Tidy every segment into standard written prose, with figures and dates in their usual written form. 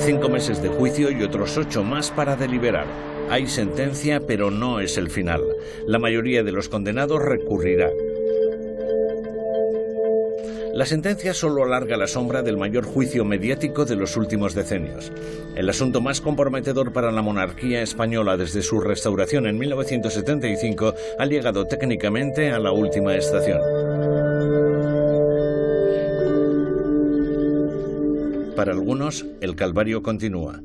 5 meses de juicio y otros 8 más para deliberar. Hay sentencia, pero no es el final. La mayoría de los condenados recurrirá. La sentencia solo alarga la sombra del mayor juicio mediático de los últimos decenios. El asunto más comprometedor para la monarquía española desde su restauración en 1975 ha llegado técnicamente a la última estación. Para algunos, el calvario continúa.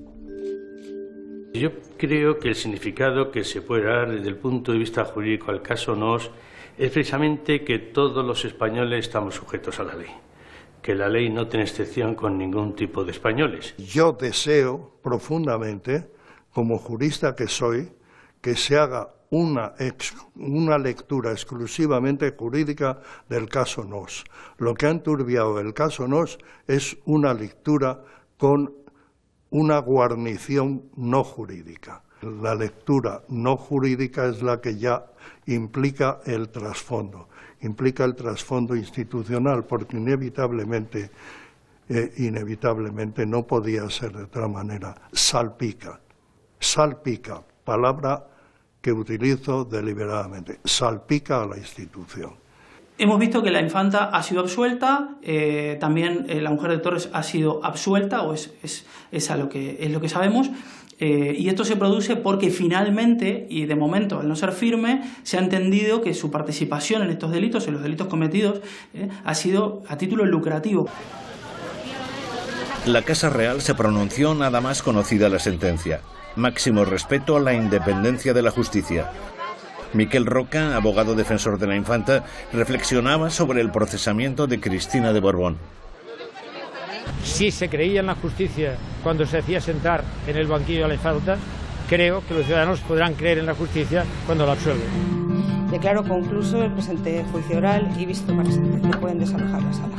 Yo creo que el significado que se puede dar desde el punto de vista jurídico al caso Noos es precisamente que todos los españoles estamos sujetos a la ley, que la ley no tiene excepción con ningún tipo de españoles. Yo deseo profundamente, como jurista que soy, que se haga una lectura exclusivamente jurídica del caso Noos. Lo que ha enturbiado el caso Noos es una lectura con una guarnición no jurídica. La lectura no jurídica es la que ya implica el trasfondo institucional, porque inevitablemente no podía ser de otra manera. Salpica, palabra que utilizo deliberadamente, salpica a la institución. Hemos visto que la infanta ha sido absuelta, también la mujer de Torres ha sido absuelta, o es lo que sabemos, y esto se produce porque finalmente, y de momento al no ser firme, se ha entendido que su participación en estos delitos, en los delitos cometidos, ha sido a título lucrativo. La Casa Real se pronunció nada más conocida la sentencia. Máximo respeto a la independencia de la justicia. Miquel Roca, abogado defensor de la infanta, reflexionaba sobre el procesamiento de Cristina de Borbón. Si se creía en la justicia cuando se hacía sentar en el banquillo a la infanta, creo que los ciudadanos podrán creer en la justicia cuando la absuelven. Declaro concluso el presente juicio oral y visto para sentencia. Pueden desalojar la sala.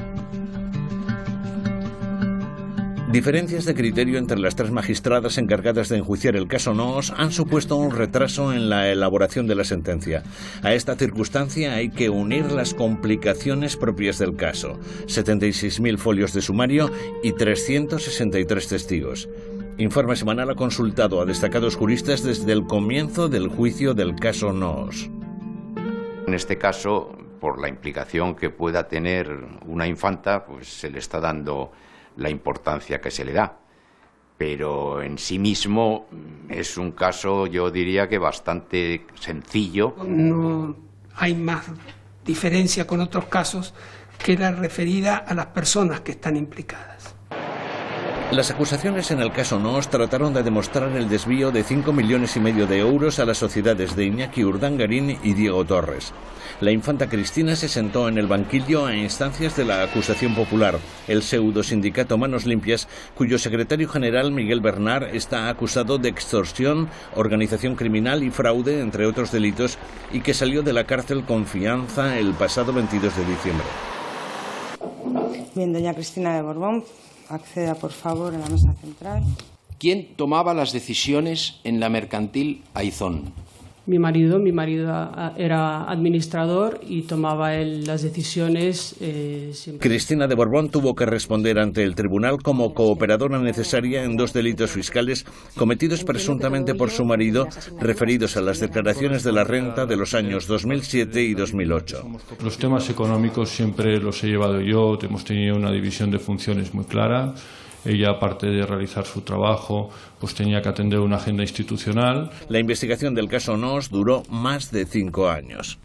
Diferencias de criterio entre las 3 magistradas encargadas de enjuiciar el caso Noos han supuesto un retraso en la elaboración de la sentencia. A esta circunstancia hay que unir las complicaciones propias del caso: 76.000 folios de sumario y 363 testigos. Informe semanal ha consultado a destacados juristas desde el comienzo del juicio del caso Noos. En este caso, por la implicación que pueda tener una infanta, pues se le está dando la importancia que se le da, pero en sí mismo es un caso, yo diría que bastante sencillo. No hay más diferencia con otros casos que la referida a las personas que están implicadas. Las acusaciones en el caso Noos trataron de demostrar el desvío de 5,5 millones de euros a las sociedades de Iñaki Urdangarín y Diego Torres. La infanta Cristina se sentó en el banquillo a instancias de la acusación popular, el pseudo sindicato Manos Limpias, cuyo secretario general, Miguel Bernard, está acusado de extorsión, organización criminal y fraude, entre otros delitos, y que salió de la cárcel con fianza el pasado 22 de diciembre. Bien, doña Cristina de Borbón, acceda por favor a la mesa central. ¿Quién tomaba las decisiones en la mercantil Aizón? Mi marido era administrador y tomaba las decisiones. Cristina de Borbón tuvo que responder ante el tribunal como cooperadora necesaria en 2 delitos fiscales cometidos presuntamente por su marido, referidos a las declaraciones de la renta de los años 2007 y 2008. Los temas económicos siempre los he llevado yo, hemos tenido una división de funciones muy clara. Ella, aparte de realizar su trabajo, pues tenía que atender una agenda institucional. La investigación del caso Noos duró más de 5 años.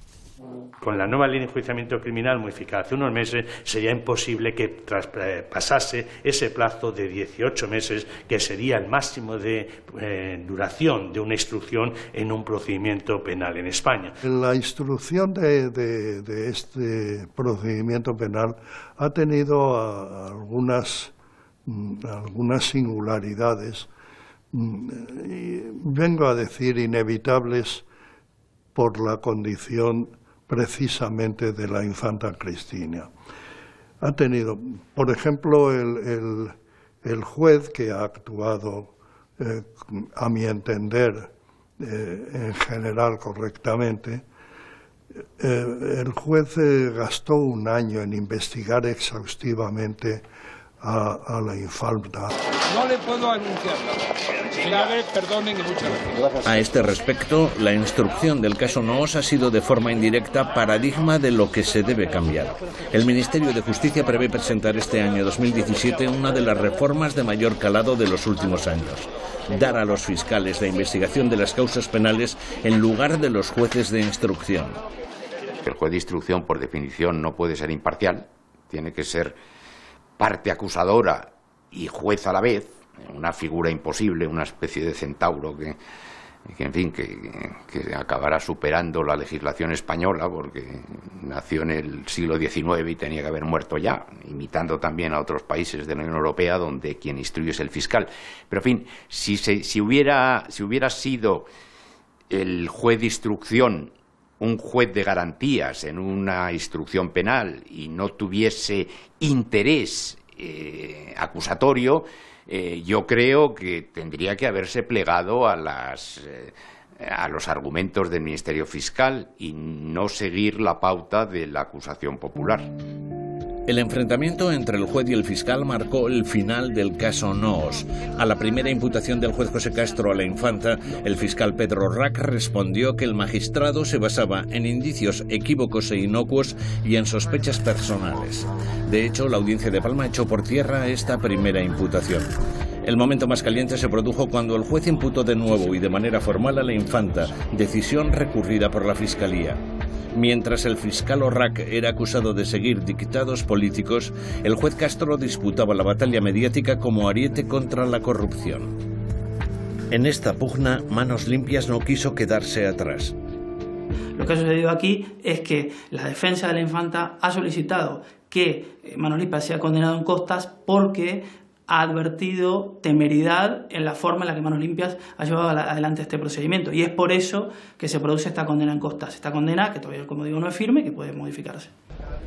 Con la nueva ley de enjuiciamiento criminal modificada hace unos meses, sería imposible que traspasase ese plazo de 18 meses, que sería el máximo de duración de una instrucción en un procedimiento penal en España. La instrucción de este procedimiento penal ha tenido algunas singularidades, vengo a decir inevitables, por la condición precisamente de la infanta Cristina. Ha tenido, por ejemplo, el juez que ha actuado, a mi entender, en general correctamente. El juez gastó un año en investigar exhaustivamente a la infanta. No le puedo anunciar nada. Señores, perdonen y muchas gracias. A este respecto, la instrucción del caso Noos ha sido de forma indirecta paradigma de lo que se debe cambiar. El Ministerio de Justicia prevé presentar este año 2017 una de las reformas de mayor calado de los últimos años. Dar a los fiscales la investigación de las causas penales en lugar de los jueces de instrucción. El juez de instrucción, por definición, no puede ser imparcial, tiene que ser parte acusadora y juez a la vez, una figura imposible, una especie de centauro que acabará superando la legislación española porque nació en el siglo XIX y tenía que haber muerto ya, imitando también a otros países de la Unión Europea donde quien instruye es el fiscal. Pero en fin, si hubiera sido el juez de instrucción un juez de garantías en una instrucción penal y no tuviese interés acusatorio, yo creo que tendría que haberse plegado a los argumentos del Ministerio Fiscal y no seguir la pauta de la acusación popular. El enfrentamiento entre el juez y el fiscal marcó el final del caso Noos. A la primera imputación del juez José Castro a la infanta, el fiscal Pedro Rac respondió que el magistrado se basaba en indicios equívocos e inocuos y en sospechas personales. De hecho, la audiencia de Palma echó por tierra esta primera imputación. El momento más caliente se produjo cuando el juez imputó de nuevo y de manera formal a la infanta, decisión recurrida por la Fiscalía. Mientras el fiscal Orrac era acusado de seguir dictados políticos, el juez Castro disputaba la batalla mediática como ariete contra la corrupción. En esta pugna, Manos Limpias no quiso quedarse atrás. Lo que ha sucedido aquí es que la defensa de la infanta ha solicitado que Manos Limpias sea condenado en costas porque ha advertido temeridad en la forma en la que Manos Limpias ha llevado adelante este procedimiento. Y es por eso que se produce esta condena en costas. Esta condena, que todavía, como digo, no es firme, que puede modificarse.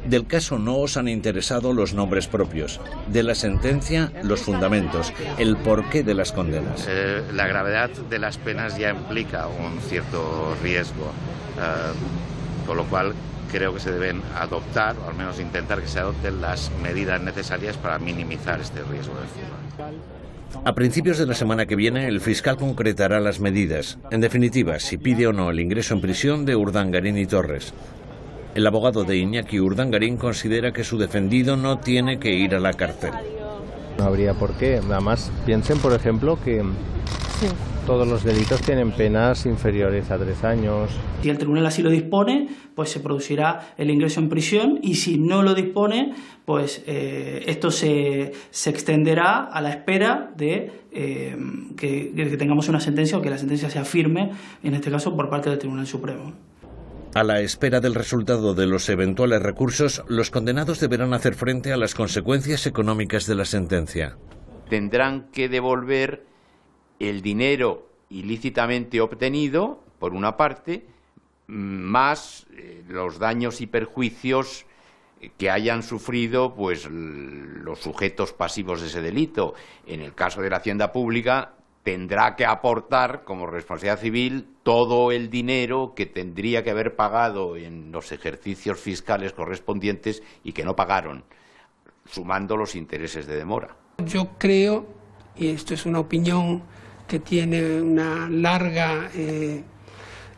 Del caso no os han interesado los nombres propios. De la sentencia, los fundamentos, el porqué de las condenas. La gravedad de las penas ya implica un cierto riesgo, con lo cual creo que se deben adoptar, o al menos intentar que se adopten las medidas necesarias para minimizar este riesgo de fuga. A principios de la semana que viene, el fiscal concretará las medidas. En definitiva, si pide o no el ingreso en prisión de Urdangarín y Torres. El abogado de Iñaki Urdangarín considera que su defendido no tiene que ir a la cárcel. No habría por qué. Además, piensen, por ejemplo, que todos los delitos tienen penas inferiores a 3 años. Si el tribunal así lo dispone, pues se producirá el ingreso en prisión, y si no lo dispone, pues esto se extenderá a la espera de que tengamos una sentencia o que la sentencia sea firme, en este caso por parte del Tribunal Supremo. A la espera del resultado de los eventuales recursos, los condenados deberán hacer frente a las consecuencias económicas de la sentencia. Tendrán que devolver el dinero ilícitamente obtenido, por una parte, más los daños y perjuicios que hayan sufrido pues los sujetos pasivos de ese delito. En el caso de la Hacienda Pública, tendrá que aportar como responsabilidad civil todo el dinero que tendría que haber pagado en los ejercicios fiscales correspondientes y que no pagaron, sumando los intereses de demora. Yo creo, y esto es una opinión que tiene una larga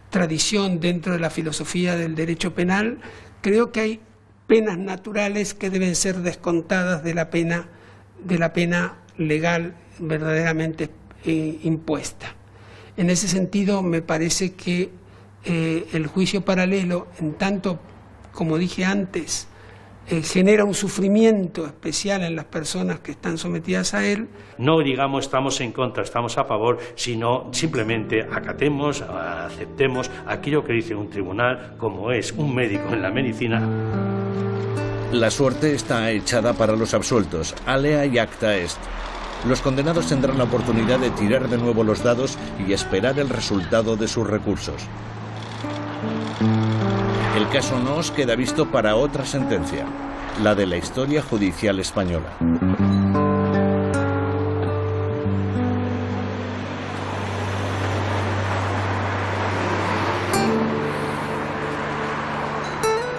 tradición dentro de la filosofía del derecho penal, creo que hay penas naturales que deben ser descontadas de la pena legal verdaderamente impuesta. En ese sentido, me parece que el juicio paralelo, en tanto, como dije antes, genera un sufrimiento especial en las personas que están sometidas a él. No digamos estamos en contra, estamos a favor, sino simplemente acatemos, aceptemos aquello que dice un tribunal, como es un médico en la medicina. La suerte está echada para los absueltos, alea y acta est. Los condenados tendrán la oportunidad de tirar de nuevo los dados y esperar el resultado de sus recursos. El caso Noos queda visto para otra sentencia, la de la historia judicial española.